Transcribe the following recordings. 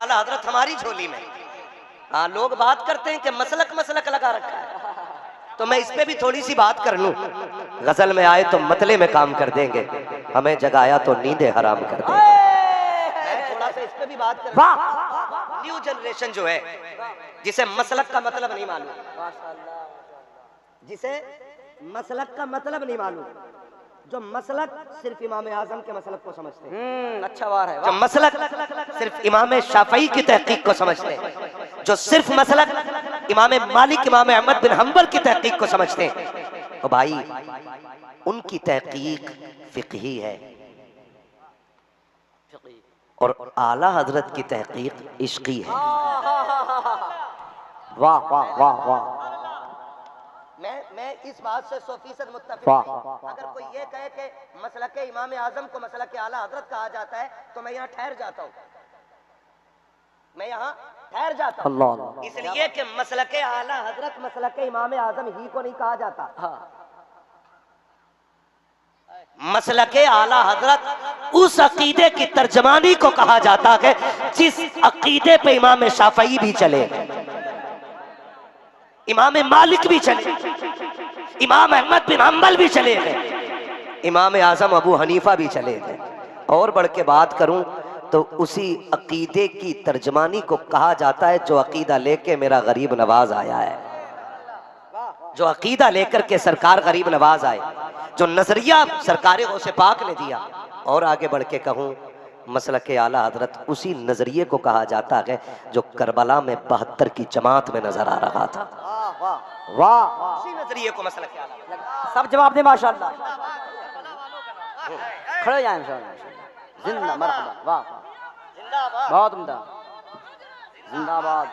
आला हजरत हमारी झोली में। हाँ, लोग बात करते हैं कि मसलक मसलक लगा रखा है, तो मैं इस पे भी थोड़ी सी बात कर लूं। गजल में आए तो मतले में काम कर देंगे, हमें जगाया तो नींदे हराम कर देंगे। मैं थोड़ा सा इस पे भी बात कर। न्यू जनरेशन जो है, जिसे मसलक का मतलब नहीं मालूम, जिसे मसलक का मतलब नहीं मालूम, जो मसलक सिर्फ इमाम आजम के मसलक को समझते हैं। अच्छा बात है। जो मसलक सिर्फ इमाम शाफई की तहकीक को समझते हैं, जो सिर्फ मसलक इमाम मालिक इमाम अहमद बिन हंबल की तहकीक को समझते हैं, तो भाई उनकी तहकीक फिqही है और आला हजरत की तहकीक इश्की है। वाह वाह वाह वाह। मैं इस बात से 100% मुत्तफिक हूं। अगर कोई ये कहे कि मसलके इमाम आजम को मसलके आला हजरत कहा जाता है, तो मैं यहाँ ठहर जाता हूँ, मैं यहाँ ठहर जाता हूँ, इसलिए कि मसलके आला हजरत मसलके इमाम आजम ही को नहीं कहा जाता। मसलके आला हजरत उस अकीदे की तर्जमानी को कहा जाता है जिस अकीदे पे इमाम शाफई भी चले, इमाम मालिक भी चले, इमाम अहमद बिन हंबल भी चले गए, इमाम आजम अबू हनीफा भी चले गए। और बढ़ के बात करूं तो उसी अकीदे की तर्जमानी को कहा जाता है जो अकीदा लेके मेरा गरीब नवाज आया है, जो अकीदा लेकर के सरकार गरीब नवाज आए, जो नजरिया सरकार गौसे पाक ने दिया। और आगे बढ़ के कहूं, मसलके आला हजरत उसी नजरिए को कहा जाता है जो करबला में 72 की जमात में नजर आ रहा था। वाह, उसी नजरिए को मसलके आला हजरत। सब जवाब दे माशाअल्लाह, खड़े जाए इंशाअल्लाह। जिंदा मरहबा, वाह जिंदाबाद, बहुत उम्दा, जिंदाबाद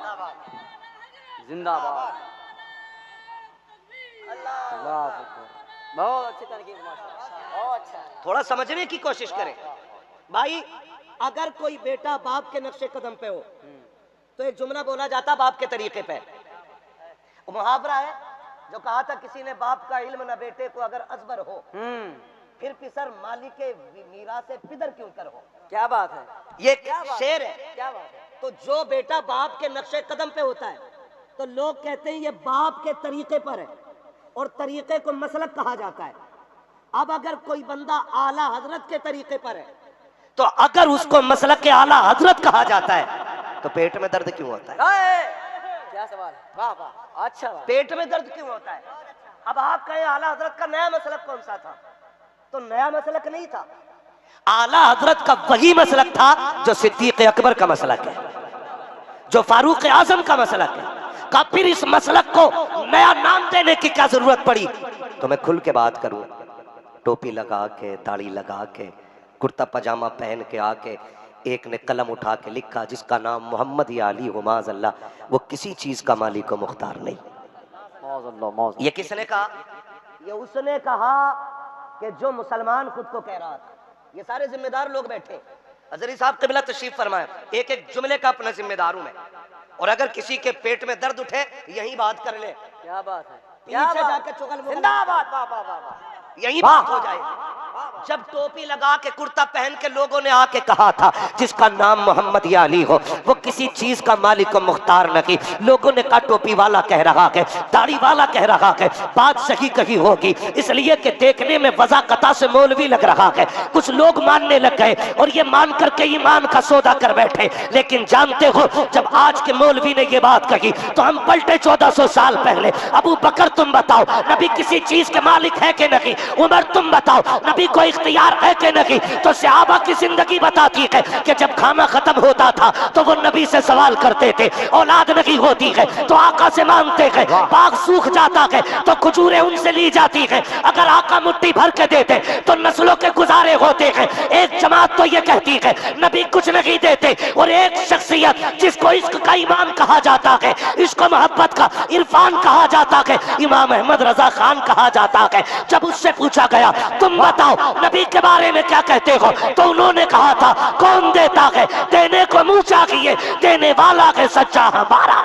जिंदाबाद, अल्लाह, बहुत अच्छी तनकीद माशाअल्लाह, बहुत अच्छा। थोड़ा समझने की कोशिश करें भाई। अगर कोई बेटा बाप के नक्शे कदम पे हो तो एक जुमला बोला जाता बाप के तरीके पे। मुहावरा है जो कहा था किसी ने, बाप का इल्म न बेटे को अगर अजबर हो, फिर पिसर माली के मीरा से पिदर क्यों कर हो। क्या बात है, ये क्या शेर है। क्या बात है। तो जो बेटा बाप के नक्शे कदम पे होता है तो लोग कहते हैं ये बाप के तरीके पर है, और तरीके को मसलक कहा जाता है। अब अगर कोई बंदा आला हजरत के तरीके पर है, तो अगर उसको मसलक के आला हजरत कहा जाता है तो पेट में दर्द क्यों होता है? क्या सवाल है, वाह वाह, अच्छा वाह। पेट में दर्द क्यों होता है? अब आप कहें आला हजरत का नया मसलक कौन सा था, तो नया मसलक नहीं था। आला हजरत का वही मसलक था जो सिद्दीक अकबर का मसलक है, जो फारूक आजम का मसलक है। का फिर इस मसलक को नया नाम देने की क्या जरूरत पड़ी? तो मैं खुल के बात करूं, टोपी लगा के, दाढ़ी लगा के, कुर्ता पजामा पहन के आके एक ने कलम उठा के लिखा जिसका नाम मोहम्मद या अली हो माज़अल्लाह, वो किसी चीज का मालिक व मुख्तार नहीं। ये किसने कहा? ये उसने कहा कि जो मुसलमान खुद को कह रहा था। ये सारे जिम्मेदार लोग बैठे, हज़रत साहब क़िबला तशरीफ फरमाए, एक एक जुमले का अपना जिम्मेदार हूं मैं। और अगर किसी के पेट में दर्द उठे यही बात कर ले। क्या बात है, पीछे जाके चुगल जिंदाबाद, वाह वाह वाह वाह, यही बात हो जाए। जब टोपी लगा के कुर्ता पहन के लोगों ने आके कहा था जिसका नाम मोहम्मद या अली हो वो किसी चीज का मालिक व मुख्तार नहीं, लोगों ने कहा टोपी वाला कह रहा है, दाढ़ी वाला कह रहा है, बात सही कही होगी, इसलिए कि देखने में वज़ाकता से मौलवी लग रहा है। कुछ लोग मानने लग गए और ये मान करके ईमान का सौदा कर बैठे। लेकिन जानते हो जब आज के मौलवी ने ये बात कही तो हम पलटे 1400 साल पहले। अबू बकर तुम बताओ नबी किसी चीज के मालिक है कि नहीं? उमर तुम बताओ नबी को इख्तियार है कि नहीं? तो सहाबा की जिंदगी बताती है कि जब खाना खत्म होता था तो वो नबी से सवाल करते थे, औलाद नहीं होती है तो आका से मांगते हैं, बाग सूख जाता है तो खजूरें उनसे ली जाती है, अगर आका मुट्ठी भर के देते तो नस्लों के गुजारे होते हैं। एक जमात तो ये कहती है नबी कुछ नहीं देते, और एक शख्सियत जिसको इश्क का ईमान कहा जाता है, इसको मोहब्बत का इरफान कहा जाता है, इमाम अहमद रजा खान कहा जाता है। जब उससे पूछा गया तुम बताओ नबी के बारे में क्या कहते हो, तो उन्होंने कहा था कौन देता है, देने को मुंह चाहिए, देने वाला है सच्चा हमारा।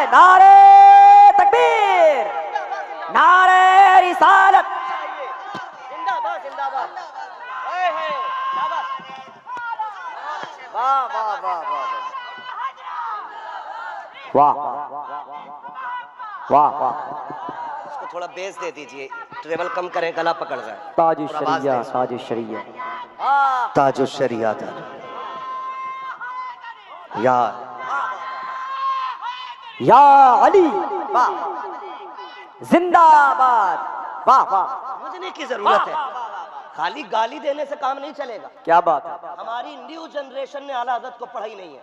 नारे तकबीर, नारे रिसालत, जिंदाबाद जिंदाबाद, वाह वाह वाह वाह, वाह वाह वाह। इसको थोड़ा बेस दे दीजिए, ट्रेबल कम करें, गला पकड़ जाए। ताज और आवाज शरिया, तेज। ताज शरिया, ताज शरिया था यार। या अली वाह, जिंदाबाद, वाह वाह। समझने की जरूरत है, खाली गाली देने से काम नहीं चलेगा। क्या बात है, हमारी न्यू जनरेशन ने आला हज़रत को पढ़ाई नहीं है,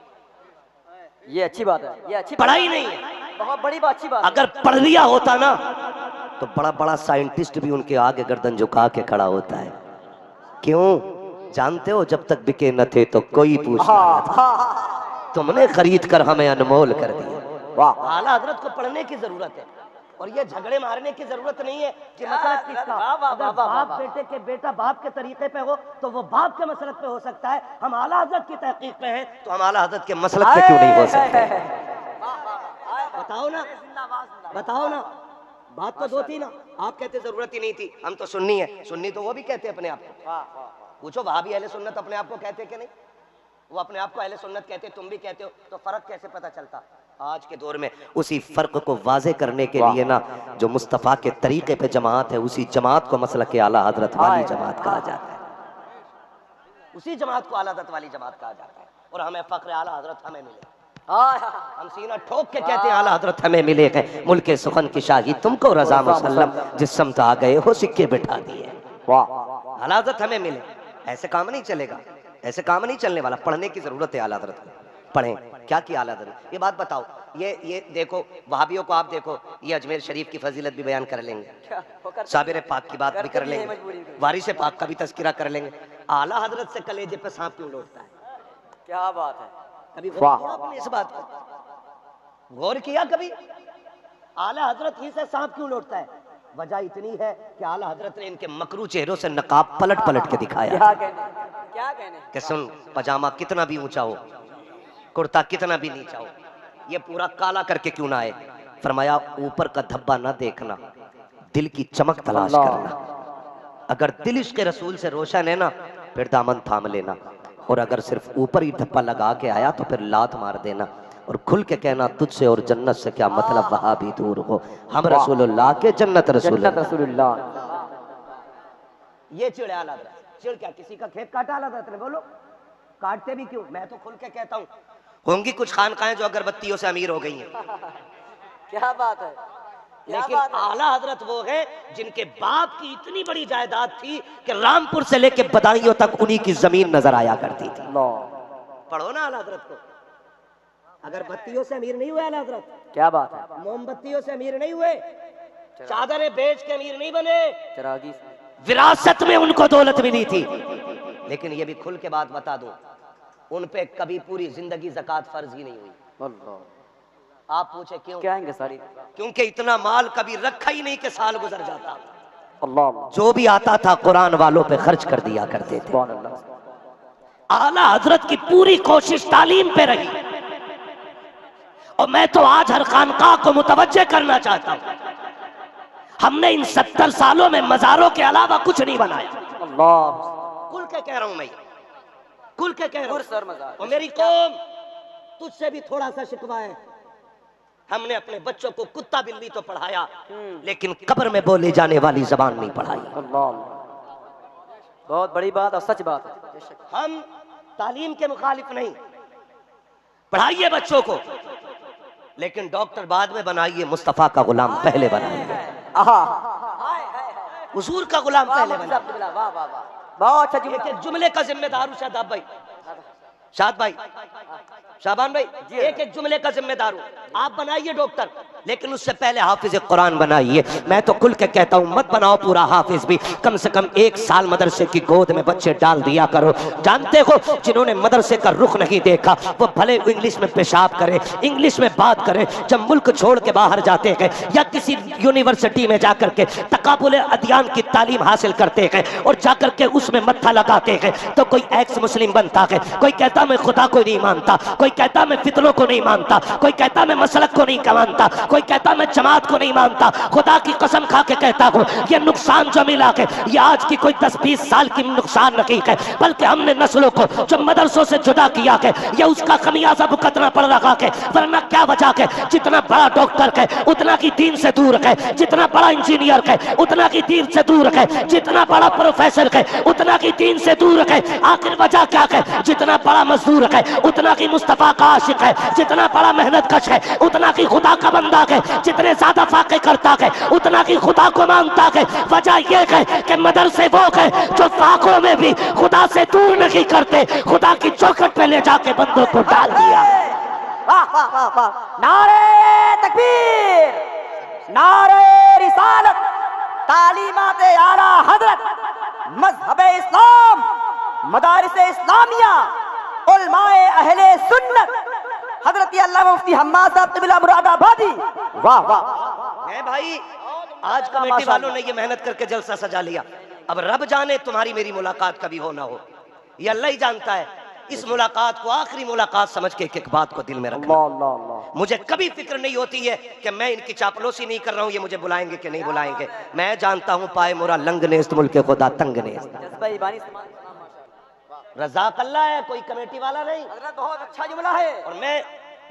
ये अच्छी बात है, ये अच्छी पढ़ाई नहीं है। बहुत बड़ी बात, अच्छी बात है। अगर पढ़ लिया होता ना तो बड़ा बड़ा साइंटिस्ट भी उनके आगे गर्दन झुका के खड़ा होता है। क्यों जानते हो? जब तक बिके न थे तो कोई पूछता न था, तुमने खरीद कर हमें अनमोल कर दिया। वाह, आला हज़रत को पढ़ने की जरूरत है, और ये झगड़े मारने की जरूरत नहीं है कि मसलक किसका। अगर बाप बेटे के बेटा बाप के तरीके पे हो तो वो बाप के मसलक पे हो सकता है। हम आला हज़रत की तहकीक पे हैं तो हम आला हज़रत के मसलक पे क्यों नहीं हो सकते? बताओ ना, बताओ ना, बात तो दो थी ना। आप कहते जरूरत ही नहीं थी, हम तो सुन्नी है। सुन्नी तो वो भी कहते अपने आप को। पूछो वहां भी अहले सुन्नत अपने आप को कहते कि नहीं? वो अपने आप को अहले सुन्नत कहते, तुम भी कहते हो, तो फर्क कैसे पता चलता? आज के दौर में उसी फर्क को वाजे करने के लिए ना, जो मुस्तफ़ा के तरीके पे जमात है, उसी जमात को मसलक के आला हज़रत वाली जमात कहा जाता है। उसी जमात को आला हज़रत वाली जमात कहा जाता है। और हमें फख्र आला हज़रत हमें मिले, हम सीना ठोक के कहते हैं आला हज़रत हमें मिले हैं। मुल्क सुखन की शाही तुमको रज़ा मुसल्लम, जिस समत आ गए हो सिक्के बिठा दिए। वाह, आला हज़रत हमें मिले। ऐसे काम नहीं चलेगा, ऐसे काम नहीं चलने वाला। पढ़ने की जरूरत है आला हज़रत को, पढ़ें। क्या किया आला हज़रत? ये बात बताओ। ये देखो, वहाबियों को आप देखो, ये अजमेर शरीफ की फजीलत भी बयान कर लेंगे, साबिर पाक की बात भी कर लेंगे, वारिस पाक का भी तज़किरा कर लेंगे। आला हज़रत से कलेजे पे सांप क्यों लौटता है? क्या बात है, कभी गौर किया आपने इस बात को? गौर किया कभी? आला हज़रत ही से सांप क्यों लौटता है? वजह इतनी है कि आला हज़रत ने इनके मकरू चेहरों से नकाब पलट पलट के दिखाया। क्या कहने कि सुन, पजामा कितना भी ऊंचा हो, कुर्ता कितना भी नीचा हो, ये पूरा काला करके क्यों ना आए? फरमाया ऊपर का धब्बा ना देखना, दिल की चमक तलाश करना। अगर दिल इसके रसूल से रोशन है ना, फिर दामन थाम लेना, और अगर सिर्फ ऊपर ही धब्बा लगा के आया तो फिर लात मार देना, और खुल के कहना तुझसे और जन्नत से क्या मतलब, वहां भी दूर हो, हम रसूलुल्लाह के जन्नत रसूलुल्लाह। ये चिड़ आला हज़रत, चिड़ क्या? किसी का खेत काटा आला हज़रत ने? बोलो, काटते भी क्यों? मैं तो खुल के कहता हूँ, होंगी कुछ खानकाएं जो अगरबत्तियों से अमीर हो गई हैं। क्या बात है, लेकिन आला हज़रत वो है जिनके बाप की इतनी बड़ी जायदाद थी कि रामपुर से लेके बदायूं तक उन्हीं की जमीन नजर आया करती थी। पढ़ो ना आला हज़रत को। अगरबत्तियों से अमीर नहीं हुए आला हज़रत। क्या बात है, मोमबत्तियों से अमीर नहीं हुए, चादरें बेच के अमीर नहीं बने, चिरागी विरासत में उनको दौलत मिली थी। लेकिन ये भी खुल के बात बता दूं, उन पे कभी पूरी जिंदगी ज़कात फर्ज ही नहीं हुई। आप पूछे क्यों? क्या आएंगे सारी? क्योंकि इतना माल कभी रखा ही नहीं कि साल गुजर जाता। अल्लाह, जो भी आता था कुरान वालों पे खर्च कर दिया करते थे। आला हज़रत की पूरी कोशिश तालीम पे रही, और मैं तो आज हर खानकाह को मुतवज्जे करना चाहता हूं, हमने इन 70 सालों में मज़ारों के अलावा कुछ नहीं बनाया। अल्लाह, खुल के कह रहा हूं मैं, खुल के कह रहा हूं। सर मज़ार। और मेरी कौम, तुझसे भी थोड़ा सा शिकवा है। हमने अपने बच्चों को कुत्ता बिल्ली तो पढ़ाया, लेकिन कब्र में बोली जाने वाली जबान नहीं पढ़ाई। अल्लाह, बहुत बड़ी बात और सच बात है। हम तालीम के मुखालिफ नहीं, पढ़ाइए बच्चों को, लेकिन डॉक्टर बाद में बनाइए, मुस्तफा का गुलाम पहले बनाइए, हुजूर का गुलाम पहले बनाइए। बहुत अच्छा। एक जुमले का जिम्मेदार हूं शादाब भाई, शाद भाई, शाबान भाई, एक एक जुमले का जिम्मेदार हूं। आप बनाइए डॉक्टर, लेकिन उससे पहले हाफिज कुरान बनाइए। मैं तो खुल के कहता हूं, मत बनाओ पूरा हाफिज भी, कम से कम 1 साल मदरसे की गोद में बच्चे डाल दिया करो। जानते हो, जिन्होंने मदरसे का रुख नहीं देखा वो भले इंग्लिश में पेशाब करें, इंग्लिश में बात करें, जब मुल्क छोड़ के बाहर जाते हैं या किसी यूनिवर्सिटी में जाकर के तकाबुल अदियान की तालीम हासिल करते हैं और जाकर के उसमें मत्था लगाते हैं, तो कोई एक्स मुस्लिम बनता है, कोई कहता मैं खुदा को नहीं मानता, कोई कहता मैं फितरों को नहीं मानता, कोई कहता मैं मसलक को नहीं मानता, कोई कहता मैं जमात को नहीं मानता, खुदा की कसम खा के कहता हूँ ये नुकसान जो मिला के ये आज की कोई 10-20 साल की नुकसान नहीं है, बल्कि हमने नस्लों को जो मदरसों से जुदा किया है ये उसका खमियाजा भुगतना पड़ रहा है। वरना क्या वजह है, जितना बड़ा डॉक्टर है उतना की दीन से दूर है, जितना बड़ा इंजीनियर है उतना की दीन से दूर है, जितना बड़ा प्रोफेसर है उतना की दीन से दूर है। आखिर वजह क्या है, जितना बड़ा मजदूर है उतना की मुस्तफा का आशिक है, जितना बड़ा मेहनत कश है उतना की खुदा का बंदा है, जितने ज्यादा फाके करता है उतना की खुदा को मानता है। वजह यह है कि मदरसे वो है जो फाकों में भी खुदा से दूर नहीं करते, खुदा की चौखट पे ले जाके बंदों को डाल दिया। वाह वाह वाह वाह, नारे तकबीर, नारे रिसालत, तालीमाते आला हजरत, मजहबे इस्लाम, मदारिसे इस्लामिया, उलमाए अहले सुन्नत, हजरत अल्लामा मुफ्ती हम्माद साहब क़िबला मुरादाबादी। वाह वाह। मैं भाई आज कमेटी वालों ने ये मेहनत करके जलसा सजा लिया, अब रब जाने तुम्हारी मेरी मुलाकात कभी हो ना हो, ये अल्लाह ही जानता है। इस मुलाकात को आखिरी मुलाकात समझ के एक बात को दिल में रखना, मुझे कभी फिक्र नहीं होती है कि मैं इनकी चापलूसी नहीं कर रहा हूँ, ये मुझे बुलाएंगे कि नहीं बुलाएंगे। मैं जानता हूँ पाए मुरा लंग ने इस मुल्क के खुदा तंग ने। रज़ाक अल्लाह है, कोई कमेटी वाला नहीं। बहुत अच्छा जुमला है। और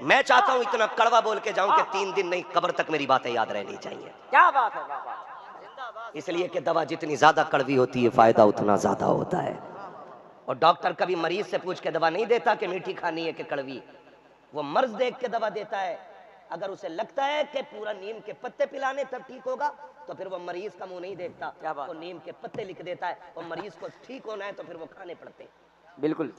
मैं चाहता हूँ इतना कड़वा बोल के जाऊं कि 3 दिन नहीं कब्र तक मेरी बातें याद रहनी चाहिए। क्या बात है। इसलिए कि दवा जितनी ज्यादा कड़वी होती है फायदा उतना ज्यादा होता है। और डॉक्टर कभी मरीज से पूछ के दवा नहीं देता कि मीठी खानी है कि कड़वी, वो मर्ज देख के दवा देता है। अगर उसे लगता है कि पूरा नीम के पत्ते पिलाने तब ठीक होगा तो फिर वो मरीज का मुंह नहीं देखता, वो नीम के पत्ते लिख देता है। और मरीज को ठीक होना है तो फिर वो खाने पड़ते हैं। बिल्कुल।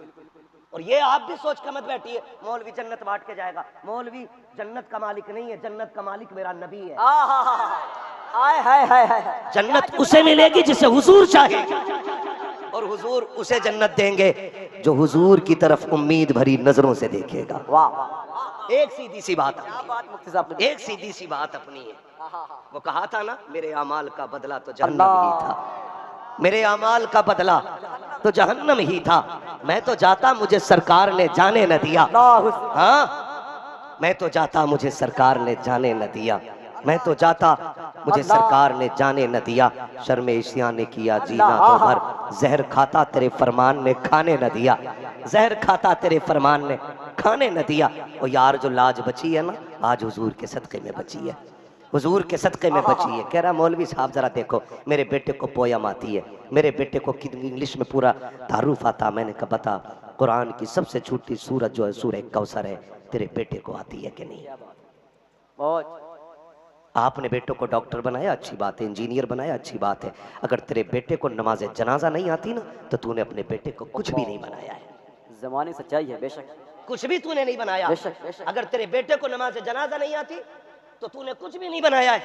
और ये आप भी सोच कर मत बैठिए मौलवी जन्नत बांट के जाएगा। मौलवी जन्नत का मालिक नहीं है, जन्नत का मालिक मेरा नबी है। हाय हाय हाय हाय। जन्नत उसे मिलेगी जिसे हुजूर चाहे, और हुजूर उसे जन्नत देंगे जो हुजूर की तरफ उम्मीद भरी नजरों से देखेगा। वाह। एक सीधी सी बात, एक सीधी सी बात अपनी है। वो कहा था ना मेरे अमाल का बदला तो जहन्नम ही था, मेरे अमाल का बदला तो जहन्नम ही था। मैं तो जाता मुझे सरकार ने जाने न दिया। हाँ, मैं तो जाता मुझे सरकार ने जाने न दिया, मैं तो जाता मुझे सरकार ने जाने न दिया। शर्म इश्या ने किया जीना तो भर, जहर खाता तेरे फरमान ने खाने न दिया, जहर खाता तेरे फरमान ने खाने न दिया। और यार जो लाज बची है ना आज हुजूर के सदक़े में बची है, हुजूर के सदक़े में बची है। कह रहा मौलवी साहब जरा देखो मेरे बेटे को पोयम आती है, मेरे बेटे को इंग्लिश में पूरा तारुफ आता। मैंने कहा बता कुरान की सबसे छोटी सूरत जो है सूरह कौसर है, तेरे बेटे को आती है कि नहीं? बहुत। आपने बेटों को डॉक्टर बनाया अच्छी बात है, इंजीनियर बनाया अच्छी बात है। अगर तेरे बेटे को नमाज जनाजा नहीं आती ना तो तूने अपने बेटे को कुछ भी नहीं बनाया है। ज़माने सच्चाई है, बेशक कुछ भी तूने नहीं बनाया। अगर तेरे बेटे को नमाज जनाजा नहीं आती तो तूने कुछ भी नहीं बनाया है।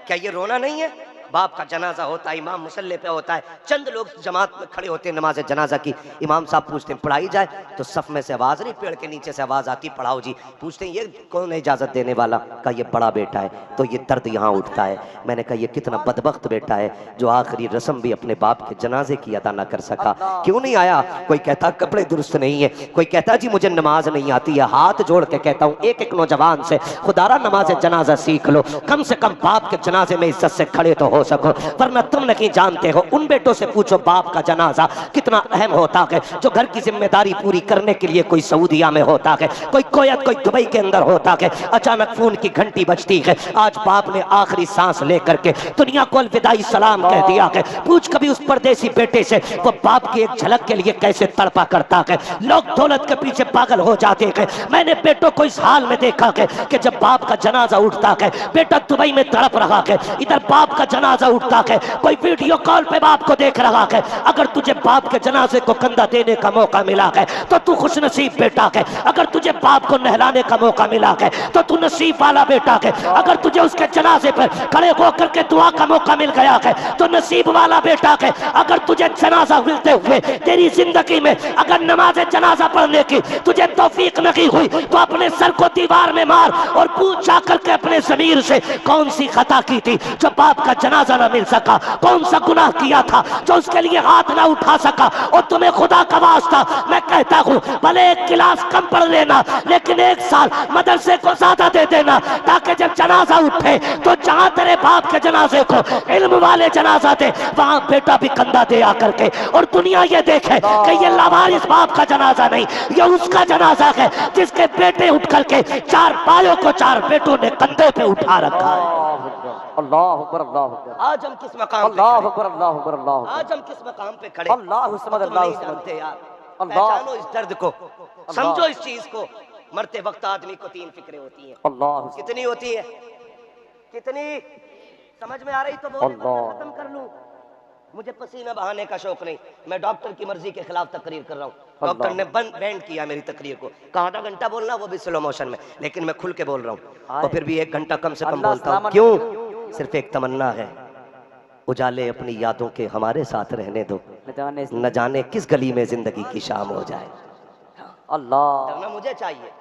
क्या ये रोना नहीं है? बाप का जनाजा होता है, इमाम मुसल्ले पे होता है, चंद लोग जमात में खड़े होते हैं नमाज जनाजा की। इमाम साहब पूछते हैं पढ़ाई जाए तो सफ में से आवाज़ नहीं, पेड़ के नीचे से आवाज़ आती पढ़ाओ जी। पूछते हैं ये कौन है इजाज़त देने वाला? का ये बड़ा बेटा है। तो ये दर्द यहाँ उठता है। मैंने कहा ये कितना बदबख्त बेटा है जो आखिरी रस्म भी अपने बाप के जनाजे की अदा ना कर सका। क्यों नहीं आया? कोई कहता कपड़े दुरुस्त नहीं है, कोई कहता जी मुझे नमाज नहीं आती है। हाथ जोड़ के कहता हूँ एक एक नौजवान से खुदारा नमाज जनाजा सीख लो, कम से कम बाप के जनाजे में इज्जत से खड़े तो हो सको। वरना तुम नहीं जानते हो, उन बेटों से पूछो बाप का जनाजा कितना अहम होता है जो घर की जिम्मेदारी पूरी करने के लिए कोई सऊदिया में होता है, कोई कोयत, कोई दुबई के अंदर होता है। अचानक फोन की घंटी बजती है, आज बाप ने आखिरी सांस लेकर के दुनिया को अलविदाई सलाम कह दिया है। पूछ कभी उस परदेसी बेटे से वो बाप की एक झलक के लिए कैसे तड़पा करता है। लोग दौलत के पीछे पागल हो जाते हैं। मैंने बेटों को इस हाल में देखा है कि जब बाप का जनाजा उठता है बेटा दुबई में तड़प रहा है, इधर बाप का जनाजा उठता है, कोई वीडियो कॉल पे बाप को देख रहा है। अगर तुझे बाप के जनाजे को कंधा देने का मौका मिला है तो तू खुश नसीब बेटा है। अगर तुझे बाप को नहलाने का मौका मिला है तो तू नसीब वाला बेटा है। अगर तुझे उसके जनाजे पर खड़े होकर के दुआ का मौका मिल गया है तो नसीब वाला बेटा है। अगर तुझे जनाजा मिलते हुए तेरी जिंदगी में अगर नमाज जनाजा पढ़ने की तुझे तौफीक नहीं हुई तो अपने सर को दीवार में मार और पूछ जाकर के अपने ज़मीर से कौन सी खता की थी जो बाप का जनाजा जनाजा ना मिल सका? कौन सा गुनाह किया था जो उसके लिए हाथ ना उठा सका? और तुम्हें खुदा का वास्ता मैं कहता हूँ, भले एक क्लास कम पढ़ लेना, लेकिन एक साल मदरसे को ज्यादा दे देना, ताकि जब जनाजा उठे तो जहां तेरे बाप के जनाजे को इल्म वाले जनाजा दे, वहां बेटा भी कंधा दे आकर के, और दुनिया ये देखे कि ये लावारिस बाप का जनाजा नहीं, ये उसका जनाजा है जिसके बेटे उठ करके 4 भाइयों को 4 बेटों ने कंधे पे उठा रखा है। अल्लाह अकबर, अल्लाह अकबर। आज हम किस मकाम पे अल्लाह खड़े? अकबर, अल्लाह अकबर, अल्लाह अकबर। आज हम किस मकाम पे खड़े? अल्लाह समद, तुम अल्लाह नहीं समद। जानते यार। अल्लाह। पहचानो इस दर्द को, समझो इस चीज को। मरते वक्त आदमी को 3 फिक्रें होती हैं। अल्लाह कितनी होती है? कितनी? समझ में आ रही तो बोलो, अल्लाह। खत्म कर लूं। मुझे पसीना बहाने का शौक नहीं, मैं डॉक्टर की मर्जी के खिलाफ तकरीर कर रहा हूँ। डॉक्टर ने बैंड किया मेरी तकरीर को, कहा आधा घंटा बोलना, वो भी स्लो मोशन में, लेकिन मैं खुल के बोल रहा हूँ। और फिर भी 1 घंटा कम से कम बोलता हूँ। क्यों? सिर्फ एक तमन्ना है, उजाले अपनी यादों के हमारे साथ रहने दो, न जाने किस गली में जिंदगी की शाम हो जाए। अल्लाह। डरना मुझे चाहिए,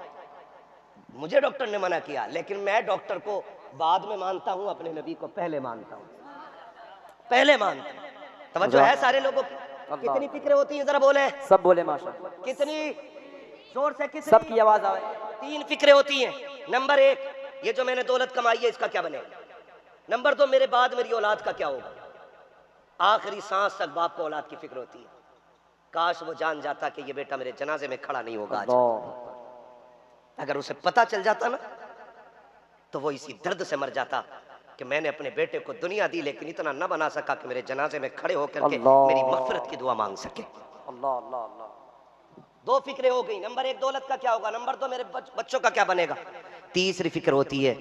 मुझे डॉक्टर ने मना किया, लेकिन मैं डॉक्टर को बाद में मानता हूँ, अपने नबी को पहले मानता हूँ, पहले मानता हूँ। तवज्जो है सारे लोगों की? कितनी फिक्रें होती हैं, जरा बोले। सब बोले माशाअल्लाह। कितनी? जोर से कितनी? सबकी आवाज आवे। 3 फिक्रें होती हैं। नंबर 1, ये जो मैंने दौलत कमाई है इसका क्या बनेगा? नंबर 2, मेरे बाद मेरी औलाद का क्या होगा? आखिरी सांस तक बाप को औलाद की फिक्र होती है, काश वो जान जाता कि ये बेटा मेरे जनाजे में खड़ा नहीं होगा आज। अगर उसे पता चल जाता ना, तो वो इसी दर्द से मर जाता कि मैंने अपने बेटे को दुनिया दी, लेकिन इतना न बना सका कि मेरे जनाजे में खड़े होकर के मेरी मगफिरत की दुआ मांग सके। अल्लाह अल्लाह अल्लाह। 2 फिक्रें हो गई। नंबर 1, दौलत का क्या होगा? नंबर 2, मेरे बच्चों का क्या बनेगा? तीसरी फिक्र होती है,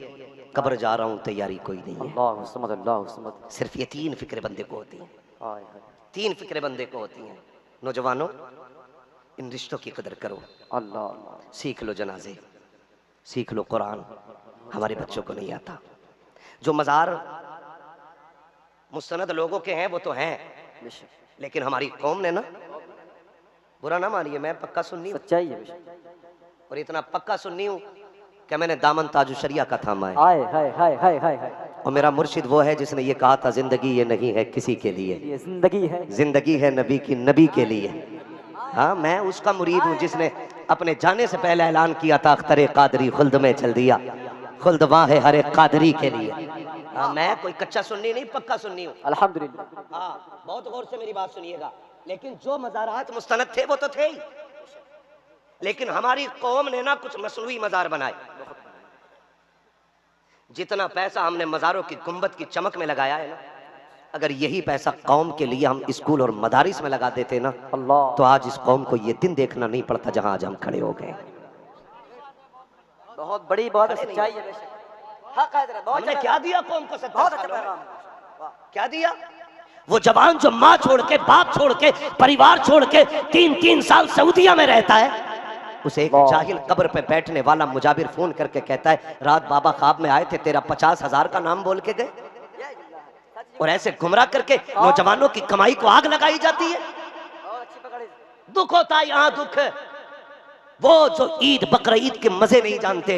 कब्र जा रहा हूं, तैयारी कोई नहीं है। अल्लाह समद, अल्लाह समद। सिर्फ ये 3 फिक्रें बंदे को होती हैं। हाय हाय। 3 फिक्रें बंदे को होती हैं। नौजवानों, इन रिश्तों की कदर करो। अल्लाह अल्लाह। सीख लो जनाजे, सीख लो कुरान, हमारे बच्चों को नहीं आता। जो मज़ार मुस्तनद लोगों के हैं वो तो हैं, लेकिन हमारी कौम ने ना, बुरा ना मानिए, मैं पक्का सुन्नी हूँ, सच्चाई है और इतना पक्का सुन्नी हूँ कि मैंने दामन ताजु शरिया का थामा है। हाय हाय हाय हाय हाय हाय। और मेरा मुर्शिद वो है जिसने ये कहा था, जिंदगी ये नहीं है किसी के लिए, ये जिंदगी है, जिंदगी है नबी की, नबी के लिए। हाँ, मैं उसका मुरीद हूँ जिसने अपने जाने से पहले ऐलान किया था, अख्तरे कादरी खुल्द में चल दिया, खुल्द वहाँ है हर एक कादरी के लिए। हाँ, मैं कोई कच्चा सुन्नी नहीं, पक्का सुन्नी हूँ। अल्हम्दुलिल्लाह। हाँ, बहुत गौर से मेरी बात सुनिएगा। लेकिन जो मज़ारात मुस्तनद थे वो तो थे ही, लेकिन हमारी कौम ने ना कुछ मसनूई मज़ार बनाए। जितना पैसा हमने मज़ारों की गुंबद की चमक में लगाया है ना, अगर यही पैसा कौम के लिए हम स्कूल और मदारिस में लगा देते ना, अल्लाह, तो आज इस कौम को ये दिन देखना नहीं पड़ता जहां आज हम खड़े हो गए। बहुत बड़ी बात है, सच्चाई है। हमने क्या दिया कौम को? बहुत अच्छा पैगाम। क्या दिया? वो जवान जो माँ छोड़ के, बाप छोड़ के, परिवार छोड़ के 3-3 साल सऊदिया में रहता है, उसे एक जाहिल कब्र पे बैठने वाला मुजाबिर फोन करके कहता है, रात बाबा ख्वाब में आए थे, तेरा 50,000 का नाम बोल के गए। और ऐसे गुमराह करके नौजवानों की कमाई को आग लगाई जाती है। दुख होता है यहाँ, दुख। वो जो ईद बकर ईद के मजे नहीं जानते,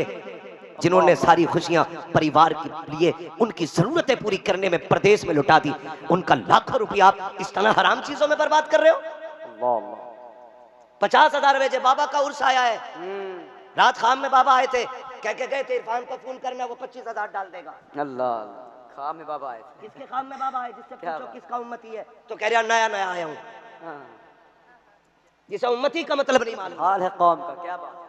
जिन्होंने सारी खुशियां परिवार के लिए, उनकी जरूरतें पूरी करने में प्रदेश में लुटा दी, उनका लाखों रुपया आप इस तरह हराम चीजों में बर्बाद कर रहे हो। 50,000 भेजे, बाबा का उर्स आया है, रात खाम में बाबा आए थे, कह के गए थे इरफान को फोन करना, वो 25,000 डाल देगा। अल्लाह, खाम में बाबा आए। किसके खाम में बाबा आए? जिससे पूछो किसका उम्मती है, तो कह रहा नया नया आया हूँ। जिसे उम्मती का मतलब नहीं मालूम, हाल है कौम का, क्या बात।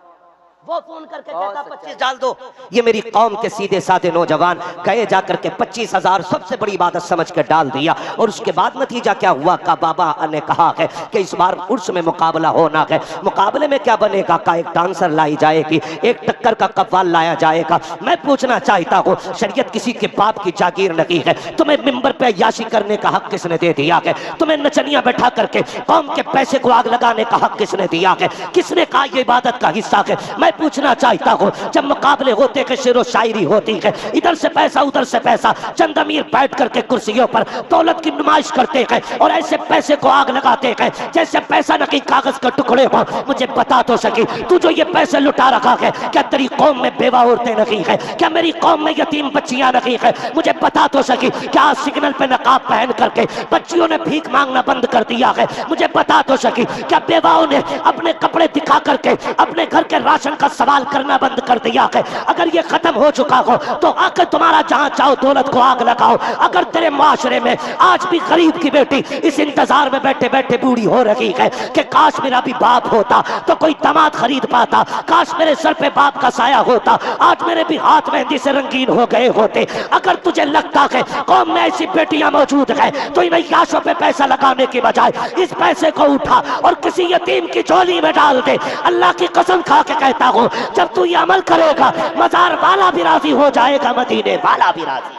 वो फोन करके कहता 25 डाल दो। ये मेरी कौम के सीधे साधे नौजवान गए जाकर के 25,000 सबसे बड़ी इबादत समझ के डाल दिया। और उसके बाद नतीजा क्या हुआ? का बाबा ने कहा है कि इस बार उर्स में मुकाबला होना है। मुकाबले में क्या बनेगा? का एक डांसर लाई जाएगी, एक टक्कर का कव्वाल लाया जाएगा। मैं पूछना चाहता हूँ, शरीयत किसी के बाप की जागीर नहीं है। तुम्हें मिंबर पे अय्याशी करने का हक किसने दे दिया है? तुम्हें नचनिया बैठा करके कौम के पैसे को आग लगाने का हक किसने दिया है? किसने कहा ये इबादत का हिस्सा है? मैं मैं पूछना चाहता हूँ, जब मुकाबले होते के शेरो शायरी होती है, इधर से पैसा उधर से पैसा, चंद अमीर बैठ करके कुर्सियों पर दौलत की नुमाइश करते हैं और ऐसे पैसे को आग लगाते हैं जैसे पैसा न कि कागज के टुकड़े हो। मुझे बता तो सकी, तू जो ये पैसे लुटा रखा है, क्या तेरी कौम में बेवा औरतें नहीं है? क्या मेरी कौम में यतीम बच्चियां नहीं है? मुझे बता तो सकी, क्या सिग्नल पे नकाब पहन करके बच्चियों ने भीख मांगना बंद कर दिया है? मुझे बता तो सकी, क्या बेवाओं ने अपने कपड़े दिखा करके अपने घर के राशन का सवाल करना बंद कर दिया है? अगर ये खत्म हो चुका हो तो आकर तुम्हारा जहां चाहो दौलत को आग लगाओ। अगर तेरे माशरे में आज भी गरीब की बेटी इस इंतजार में बैठे बैठे बूढ़ी हो रही है कि काश मेरा भी बाप होता तो कोई दामाद खरीद पाता, काश मेरे सर पे बाप का साया होता, आज मेरे भी हाथ मेहंदी से रंगीन हो गए होते। अगर तुझे लगता है कौम में ऐसी बेटियां मौजूद है तो इन याशों पे पैसा लगाने की बजाय इस पैसे को उठा और किसी यतीम की झोली में डाल दे। अल्लाह की कसम खा के कहता हूं, जब तू ये अमल करेगा मजार वाला भी राजी हो जाएगा, मदीने वाला भी राजी।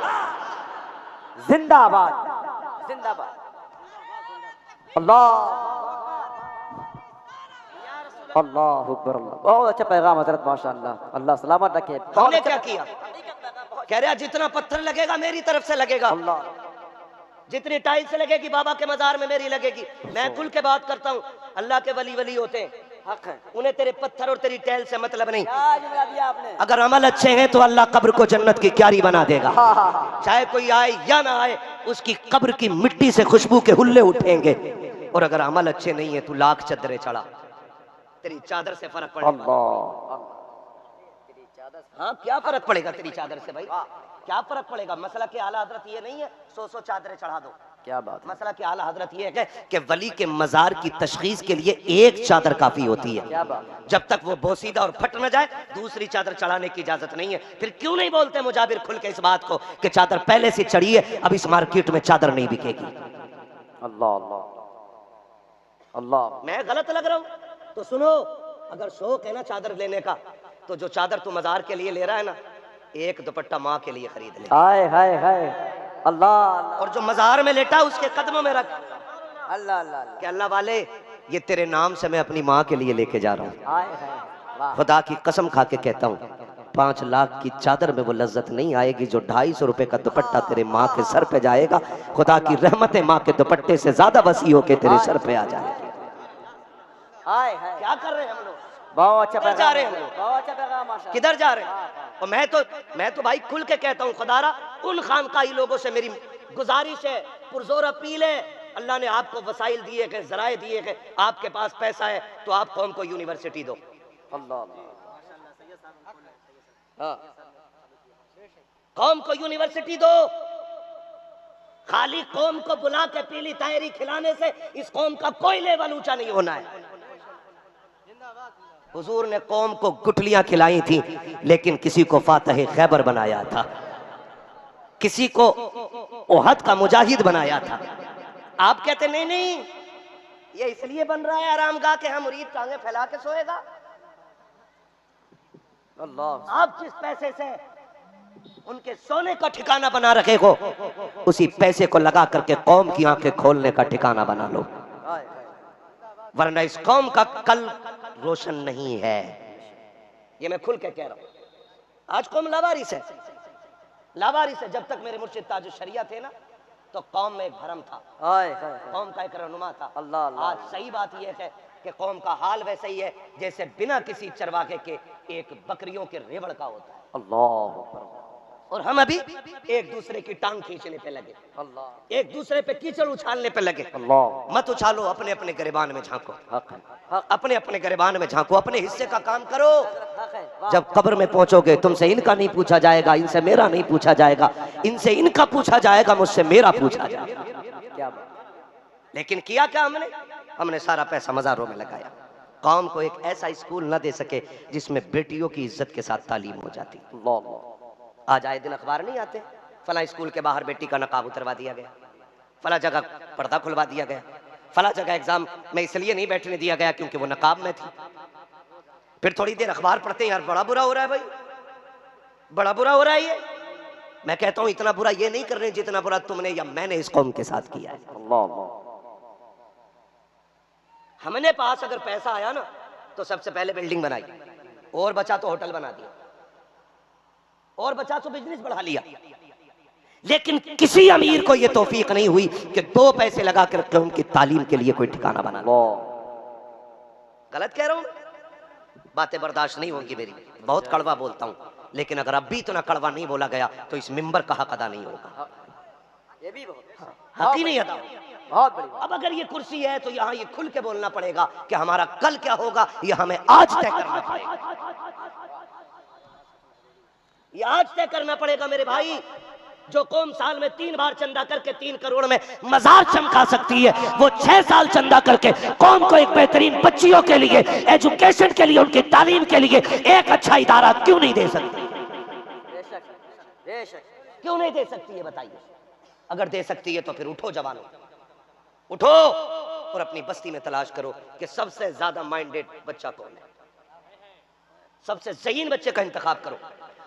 जिंदाबाद जिंदाबाद। अल्लाह अल्लाह अकबर। अल्लाह, बहुत अच्छा पैगाम हजरत, माशाअल्लाह, अल्लाह सलामत रखे। हमने क्या किया? कह रहा जितना पत्थर लगेगा मेरी तरफ से लगेगा, अल्लाह, जितनी टाइल्स लगेगी बाबा के मजार में मेरी लगेगी। मैं खुल के बात करता हूँ, अल्लाह के वली वली होते हैं, हक है। उन्हें तेरे पत्थर और तेरी टाइल से मतलब नहीं। क्या जुमला दिया आपने? अगर अमल अच्छे हैं तो अल्लाह कब्र को जन्नत की क्यारी बना देगा। हाँ, हाँ, हाँ। चाहे कोई आए या ना आए, उसकी कब्र की मिट्टी से खुशबू के हुल्ले उठेंगे। और अगर अमल अच्छे नहीं है तो लाख चदरें चढ़ा, तेरी चादर से फर्क पड़ेगा। अल्लाह, हाँ, क्या फर्क पड़ेगा तेरी चादर से भाई? क्या फर्क पड़ेगा? मसला के आला हजरत ये नहीं है 100 चादरें चढ़ा दो। क्या बात है? मसला के आला हजरत ये है कि वली के मजार की तशखीस के लिए एक चादर काफी होती है। क्या बात है? जब तक वो बोसीदा और फट न जाए दूसरी चादर चढ़ाने की इजाजत नहीं है। फिर क्यों नहीं बोलते मुजाबिर खुल के इस बात को कि चादर पहले से चढ़ी है, अब इस मार्केट में चादर नहीं बिकेगी। अल्लाह अल्लाह अल्लाह। मैं गलत लग रहा हूं तो सुनो, अगर शौक है ना चादर लेने का, तो जो चादर तू मजार के लिए ले रहा है ना, एक दुपट्टा माँ के लिए खरीद ले। हाय हाय हाय। अल्लाह और जो मजार में लेटा है उसके कदमों में रख अल्लाह अल्लाह। कि अल्लाह वाले, ये तेरे नाम से मैं अपनी माँ के लिए लेके जा रहा हूँ। हाय हाय, वाह। खुदा की कसम खा के कहता हूँ, 5 लाख की चादर में वो लज्जत नहीं आएगी जो 250 रुपए का दुपट्टा तेरे माँ के सर पे जाएगा। खुदा की रहमतें माँ के दुपट्टे से ज्यादा वसी होके तेरे सर पे आ जाएगी। हाय हाय। क्या कर रहे हैं हम लोग? बहुत अच्छा किधर जा रहे हैं हम पैगाम, लोग? बहुत अच्छा पैगाम, माशाअल्लाह। किधर जा रहे हैं? और मैं तो भाई खुल के कहता हूँ, खुदारा उन खानकाही लोगों से मेरी गुजारिश है, पुरजोर अपील है, अल्लाह ने आपको वसाइल दिए हैं, जराए दिए हैं, आपके पास पैसा है तो आप कौम को यूनिवर्सिटी दो। अल्लाह हाँ, कौम को यूनिवर्सिटी दो। खाली कौम को बुला के पीली तायरी खिलाने से इस कौम का कोई लेवल ऊंचा नहीं होना है। हुजूर ने कौम को गुठलियां खिलाई थी, लेकिन किसी को फातह खैबर बनाया था, किसी को ओहद का मुजाहिद बनाया था। आप कहते नहीं नहीं, ये इसलिए बन रहा है आरामगाह के हम मुरीद टांगे फैला के सोएगा। अल्लाह। आप जिस पैसे से उनके सोने का ठिकाना बना रखे हो, उसी पैसे को लगा करके कौम की आंखें खोलने का ठिकाना बना लो, वरना इस कौम का कल रोशन नहीं है। ये मैं खुल के कह रहा हूं। आज कौम लावारिस है, लावारिस है। जब तक मेरे मुर्शिद ताज शरिया थे ना, तो कौम में एक भरम था, कौम का एक रहनुमा था। अल्लाह अल्लाह। आज सही बात यह है कि कौम का हाल वैसे ही है जैसे बिना किसी चरवाके के एक बकरियों के रेवड़ का होता है। अल्लाह। और हम अभी एक दूसरे की टांग खींचने पे लगे, अल्लाह। एक दूसरे पे कीचड़ उछालने पे लगे। अल्लाह। मत उछालो, अपने अपने गिरबान में झांको, हक है, हक अपने अपने गिरबान में झांको, अपने हिस्से का काम करो। हक है, वाह। जब कब्र में पहुंचोगे तुमसे इनका नहीं पूछा जाएगा, इनसे मेरा नहीं पूछा जाएगा, इनसे इनका पूछा जाएगा, मुझसे मेरा पूछा जाएगा। क्या बात। लेकिन किया क्या हमने सारा पैसा मजारों में लगाया। कौम को एक ऐसा स्कूल न दे सके जिसमें बेटियों की इज्जत के साथ तालीम हो जाती। अल्लाह। आज आए दिन अखबार नहीं आते, फला स्कूल के बाहर बेटी का नकाब उतरवा दिया गया, फला जगह पर्दा खुलवा दिया गया, फला जगह एग्जाम में इसलिए नहीं बैठने दिया गया क्योंकि वो नकाब में थी। फिर थोड़ी देर अखबार पढ़ते हैं, यार बड़ा बुरा हो रहा है भाई, बड़ा बुरा हो रहा है ये। मैं कहता हूं इतना बुरा ये नहीं कर रहे जितना बुरा तुमने या मैंने इस कौम के साथ किया है। अल्लाह। हमने पास अगर पैसा आया ना तो सबसे पहले बिल्डिंग बनाई, और बचा तो होटल बना दिया, और बचा तो बिजनेस बढ़ा लिया। लेकिन किसी अमीर को यह तौफीक नहीं हुई कि 2 पैसे लगा कर उनकी तालीम के लिए कोई ठिकाना बना ले। गलत कह रहा हूं? बातें बर्दाश्त नहीं होंगी मेरी, बहुत कड़वा बोलता हूं, लेकिन अगर अब भी इतना कड़वा नहीं बोला गया तो इस मिंबर का हक अदा नहीं होगा। ये भी बहुत हक ही नहीं अदा। बहुत बड़ी। अब अगर ये कुर्सी है तो यहाँ ये खुल के बोलना पड़ेगा कि हमारा कल क्या होगा, ये हमें आज तय करना पड़ेगा। ये आज तय करना पड़ेगा मेरे भाई। जो कौम साल में 3 बार चंदा करके 3 करोड़ में मजार चमका सकती है, वो 6 साल चंदा करके कौम को एक बेहतरीन बच्चियों के लिए, एजुकेशन के लिए, उनकी तालीम के लिए एक अच्छा इदारा क्यों नहीं दे सकती? बेशक बेशक क्यों नहीं दे सकती है बताइए? अगर दे सकती है तो फिर उठो जवानों, उठो और अपनी बस्ती में तलाश करो कि सबसे ज्यादा माइंडेड बच्चा कौन है, सबसे ज़हीन बच्चे का इंतखाब करो।